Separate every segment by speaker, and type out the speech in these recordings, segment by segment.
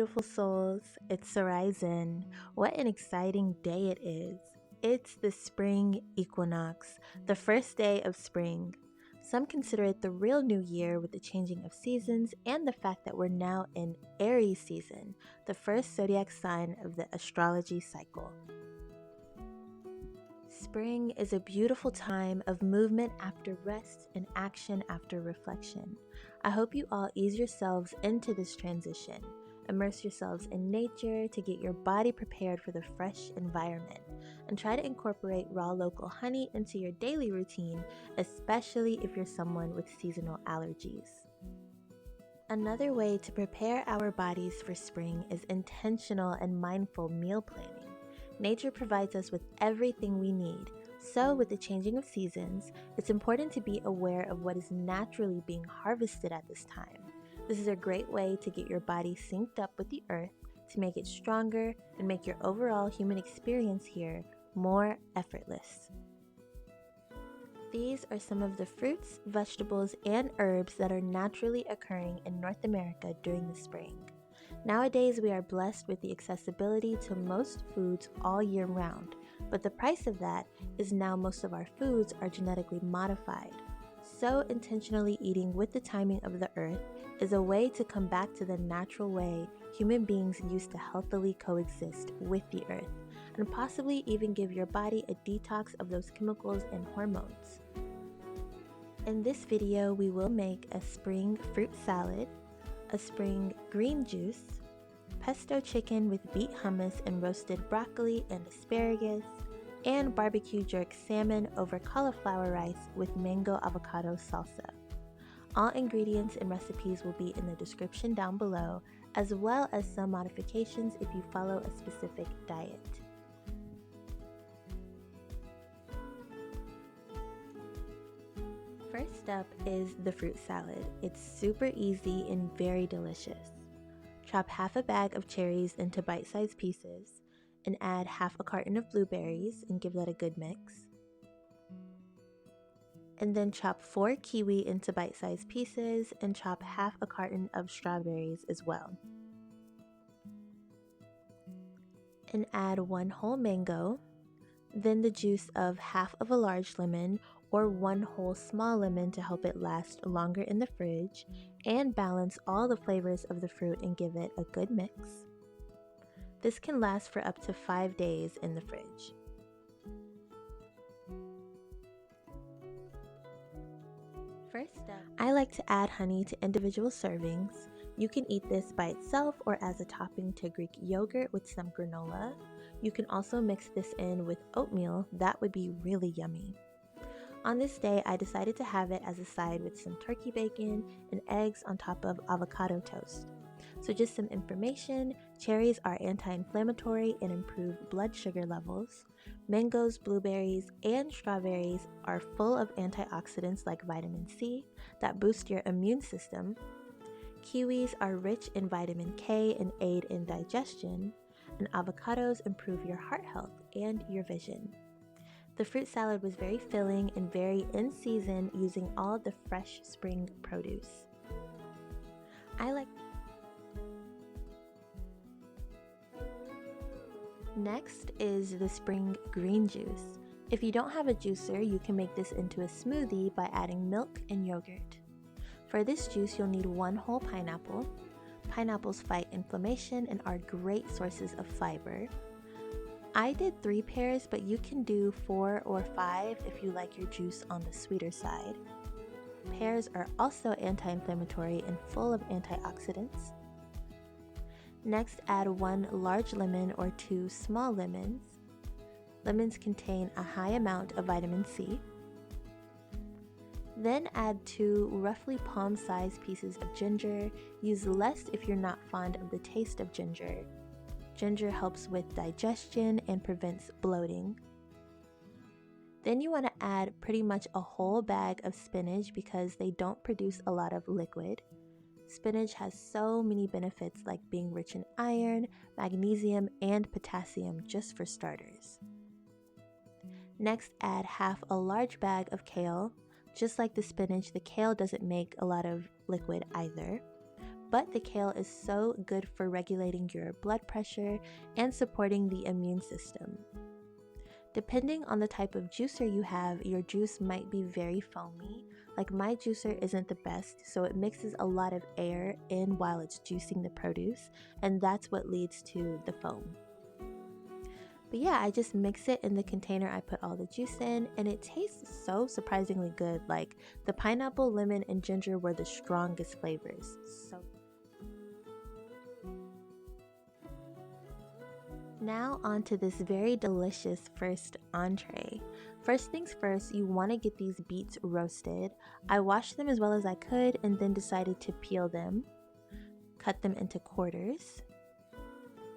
Speaker 1: beautiful souls. It's Horizon. What an exciting day it is. It's the spring equinox, the first day of spring. Some consider it the real new year with the changing of seasons and the fact that we're now in Aries season, the first zodiac sign of the astrology cycle. Spring is a beautiful time of movement after rest and action after reflection. I hope you all ease yourselves into this transition. Immerse yourselves in nature to get your body prepared for the fresh environment, and try to incorporate raw local honey into your daily routine, especially if you're someone with seasonal allergies. Another way to prepare our bodies for spring is intentional and mindful meal planning. Nature provides us with everything we need, so with the changing of seasons, it's important to be aware of what is naturally being harvested at this time. This is a great way to get your body synced up with the earth, to make it stronger, and make your overall human experience here more effortless. These are some of the fruits, vegetables, and herbs that are naturally occurring in North America during the spring. Nowadays, we are blessed with the accessibility to most foods all year round, but the price of that is now most of our foods are genetically modified. So intentionally eating with the timing of the earth is a way to come back to the natural way human beings used to healthily coexist with the earth, and possibly even give your body a detox of those chemicals and hormones. In this video, we will make a spring fruit salad, a spring green juice, pesto chicken with beet hummus and roasted broccoli and asparagus, and barbecue jerk salmon over cauliflower rice with mango avocado salsa. All ingredients and recipes will be in the description down below, as well as some modifications if you follow a specific diet. First up is the fruit salad. It's super easy and very delicious. Chop half a bag of cherries into bite-sized pieces and add half a carton of blueberries and give that a good mix. And then chop 4 kiwi into bite-sized pieces and chop half a carton of strawberries as well. And add 1 whole mango, then the juice of half of a large lemon or 1 whole small lemon to help it last longer in the fridge, and balance all the flavors of the fruit and give it a good mix. This can last for up to 5 days in the fridge. First up, I like to add honey to individual servings. You can eat this by itself or as a topping to Greek yogurt with some granola. You can also mix this in with oatmeal. That would be really yummy. On this day, I decided to have it as a side with some turkey bacon and eggs on top of avocado toast. So just some information: cherries are anti-inflammatory and improve blood sugar levels. Mangoes, blueberries, and strawberries are full of antioxidants like vitamin C that boost your immune system. Kiwis are rich in vitamin K and aid in digestion, and avocados improve your heart health and your vision. The fruit salad was very filling and very in season, using all the fresh spring produce. Next is the spring green juice. If you don't have a juicer, you can make this into a smoothie by adding milk and yogurt. For this juice, you'll need 1 whole pineapple. Pineapples fight inflammation and are great sources of fiber. I did 3 pears, but you can do 4 or 5 if you like your juice on the sweeter side. Pears are also anti-inflammatory and full of antioxidants. Next, add 1 large lemon or 2 small lemons. Lemons contain a high amount of vitamin C. Then add 2 roughly palm-sized pieces of ginger. Use less if you're not fond of the taste of ginger. Ginger helps with digestion and prevents bloating. Then you want to add pretty much a whole bag of spinach because they don't produce a lot of liquid. Spinach has so many benefits, like being rich in iron, magnesium, and potassium, just for starters. Next, add half a large bag of kale. Just like the spinach, the kale doesn't make a lot of liquid either. but the kale is so good for regulating your blood pressure and supporting the immune system. Depending on the type of juicer you have, your juice might be very foamy. Like my juicer isn't the best, so it mixes a lot of air in while it's juicing the produce, and that's what leads to the foam. But yeah, I just mix it in the container I put all the juice in, and it tastes so surprisingly good. Like the pineapple, lemon, and ginger were the strongest flavors. So now on to this very delicious first entree. First things first, you want to get these beets roasted. I washed them as well as I could and then decided to peel them, cut them into quarters.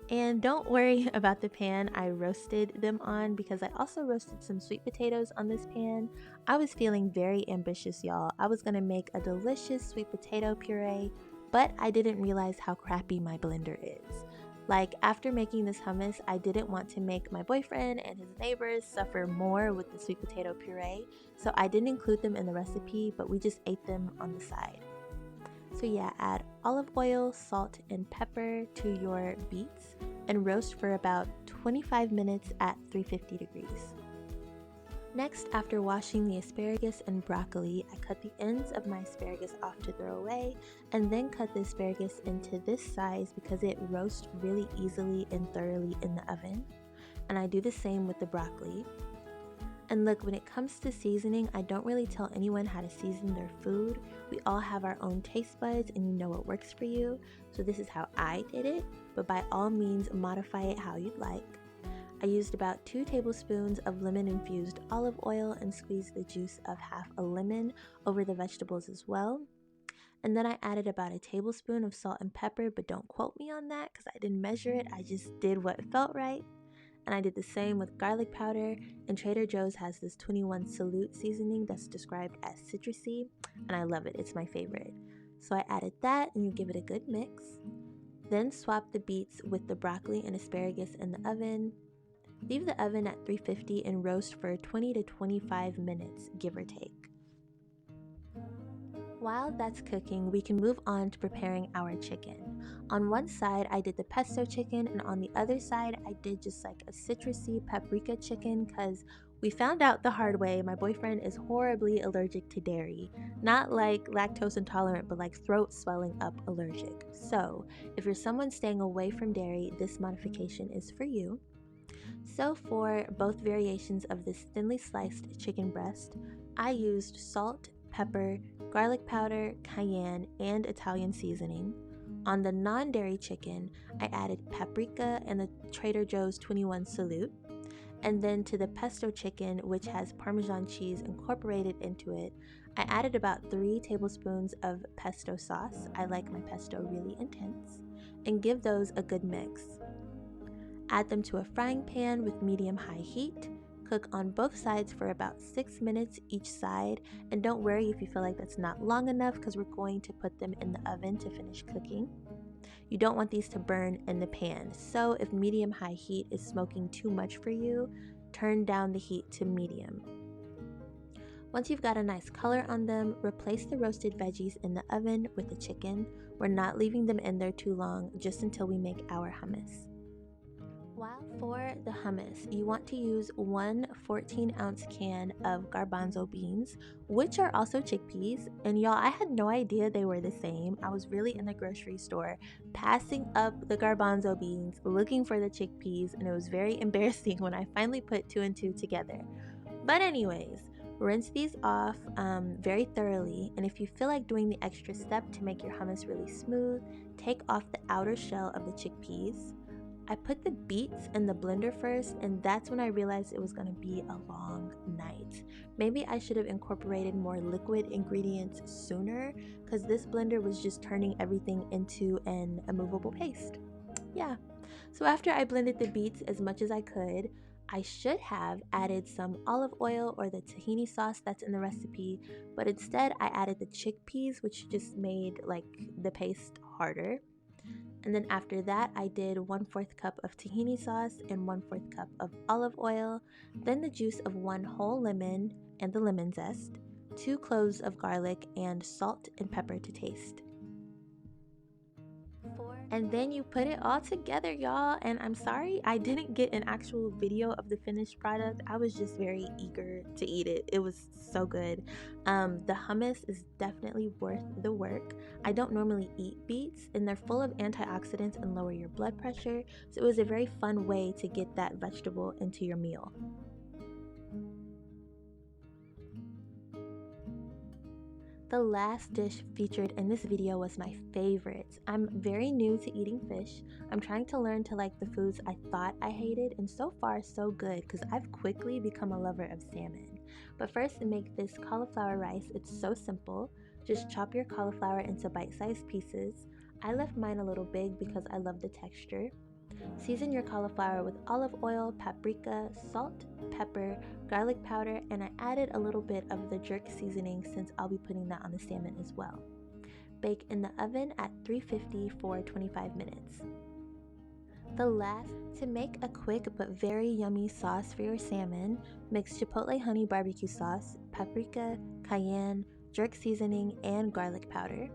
Speaker 1: And don't worry about the pan I roasted them on, because I also roasted some sweet potatoes on this pan. I was feeling very ambitious, y'all. I was gonna make a delicious sweet potato puree, but I didn't realize how crappy my blender is. Like, after making this hummus, I didn't want to make my boyfriend and his neighbors suffer more with the sweet potato puree, so I didn't include them in the recipe, but we just ate them on the side. So yeah, add olive oil, salt, and pepper to your beets and roast for about 25 minutes at 350 degrees. Next, after washing the asparagus and broccoli, I cut the ends of my asparagus off to throw away, and then cut the asparagus into this size because it roasts really easily and thoroughly in the oven. And I do the same with the broccoli. And look, when it comes to seasoning, I don't really tell anyone how to season their food. We all have our own taste buds and you know what works for you. So this is how I did it, but by all means modify it how you'd like. I used about 2 tablespoons of lemon-infused olive oil and squeezed the juice of half a lemon over the vegetables as well. And then I added about a tablespoon of salt and pepper, but don't quote me on that because I didn't measure it. I just did what felt right. And I did the same with garlic powder, and Trader Joe's has this 21 Salute seasoning that's described as citrusy, and I love it. It's my favorite. So I added that, and you give it a good mix. Then swap the beets with the broccoli and asparagus in the oven. Leave the oven at 350 and roast for 20 to 25 minutes, give or take. While that's cooking, we can move on to preparing our chicken. On one side, I did the pesto chicken, and on the other side, I did just like a citrusy paprika chicken because we found out the hard way my boyfriend is horribly allergic to dairy. Not like lactose intolerant, but like throat swelling up allergic. So, if you're someone staying away from dairy, this modification is for you. So for both variations of this thinly sliced chicken breast, I used salt, pepper, garlic powder, cayenne, and Italian seasoning. On the non-dairy chicken, I added paprika and the Trader Joe's 21 Salute. And then to the pesto chicken, which has Parmesan cheese incorporated into it, I added about 3 tablespoons of pesto sauce. I like my pesto really intense. And give those a good mix. Add them to a frying pan with medium-high heat. Cook on both sides for about 6 minutes each side, and don't worry if you feel like that's not long enough because we're going to put them in the oven to finish cooking. You don't want these to burn in the pan, so if medium-high heat is smoking too much for you, turn down the heat to medium. Once you've got a nice color on them, replace the roasted veggies in the oven with the chicken. We're not leaving them in there too long, just until we make our hummus. While for the hummus, you want to use one 14-ounce can of garbanzo beans, which are also chickpeas. And y'all, I had no idea they were the same. I was really in the grocery store passing up the garbanzo beans, looking for the chickpeas, and it was very embarrassing when I finally put 2 and 2 together. But anyways, rinse these off very thoroughly, and if you feel like doing the extra step to make your hummus really smooth, take off the outer shell of the chickpeas. I put the beets in the blender first, and that's when I realized it was going to be a long night. Maybe I should have incorporated more liquid ingredients sooner, because this blender was just turning everything into an immovable paste. Yeah, so after I blended the beets as much as I could, I should have added some olive oil or the tahini sauce that's in the recipe, but instead I added the chickpeas, which just made like the paste harder. And then after that, I did 1/4 cup of tahini sauce and 1/4 cup of olive oil, then the juice of 1 whole lemon and the lemon zest, 2 cloves of garlic, and salt and pepper to taste. And then you put it all together, y'all. And I'm sorry I didn't get an actual video of the finished product. I was just very eager to eat it. It was so good. The hummus is definitely worth the work. I don't normally eat beets, and they're full of antioxidants and lower your blood pressure. So it was a very fun way to get that vegetable into your meal. The last dish featured in this video was my favorite. I'm very new to eating fish. I'm trying to learn to like the foods I thought I hated, and so far so good because I've quickly become a lover of salmon. But first, to make this cauliflower rice, it's so simple. Just chop your cauliflower into bite-sized pieces. I left mine a little big because I love the texture. Season your cauliflower with olive oil, paprika, salt, pepper, garlic powder, and I added a little bit of the jerk seasoning since I'll be putting that on the salmon as well. Bake in the oven at 350 for 25 minutes. To make a quick but very yummy sauce for your salmon, mix chipotle honey barbecue sauce, paprika, cayenne, jerk seasoning, and garlic powder.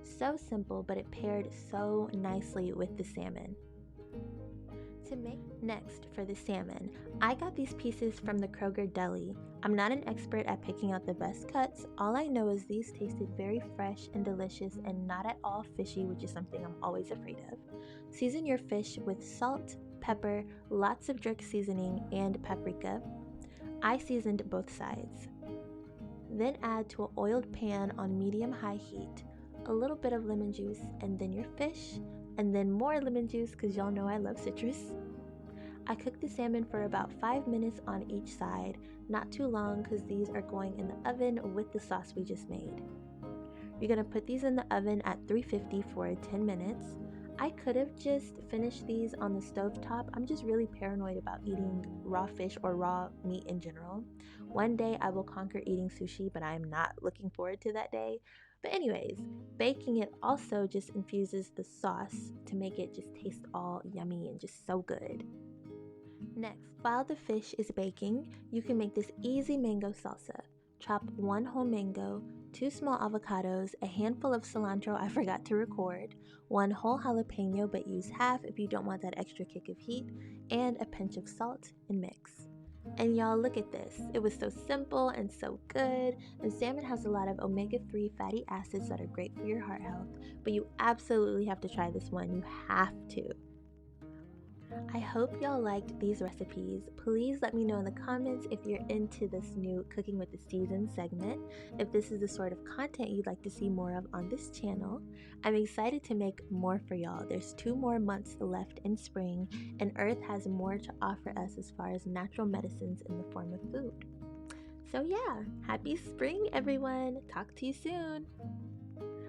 Speaker 1: So simple, but it paired so nicely with the salmon. Next, for the salmon, I got these pieces from the Kroger deli. I'm not an expert at picking out the best cuts. All I know is these tasted very fresh and delicious and not at all fishy, which is something I'm always afraid of. Season your fish with salt, pepper, lots of jerk seasoning, and paprika. I seasoned both sides. Then add to an oiled pan on medium-high heat a little bit of lemon juice, and then your fish, and then more lemon juice because y'all know I love citrus. I cooked the salmon for about 5 minutes on each side, not too long because these are going in the oven with the sauce we just made. You're going to put these in the oven at 350 for 10 minutes. I could have just finished these on the stove top. I'm just really paranoid about eating raw fish or raw meat in general. One day I will conquer eating sushi, but I'm not looking forward to that day. But anyways, baking it also just infuses the sauce to make it just taste all yummy and just so good. Next, while the fish is baking, you can make this easy mango salsa. Chop 1 whole mango, 2 small avocados, a handful of cilantro I forgot to record, 1 whole jalapeno but use half if you don't want that extra kick of heat, and a pinch of salt and mix. And y'all, look at this. It was so simple and so good, and salmon has a lot of omega-3 fatty acids that are great for your heart health, but you absolutely have to try this one. You have to. I hope y'all liked these recipes. Please let me know in the comments if you're into this new Cooking with the Seasons segment, if this is the sort of content you'd like to see more of on this channel. I'm excited to make more for y'all. There's 2 more months left in spring, and Earth has more to offer us as far as natural medicines in the form of food. So yeah, happy spring everyone! Talk to you soon!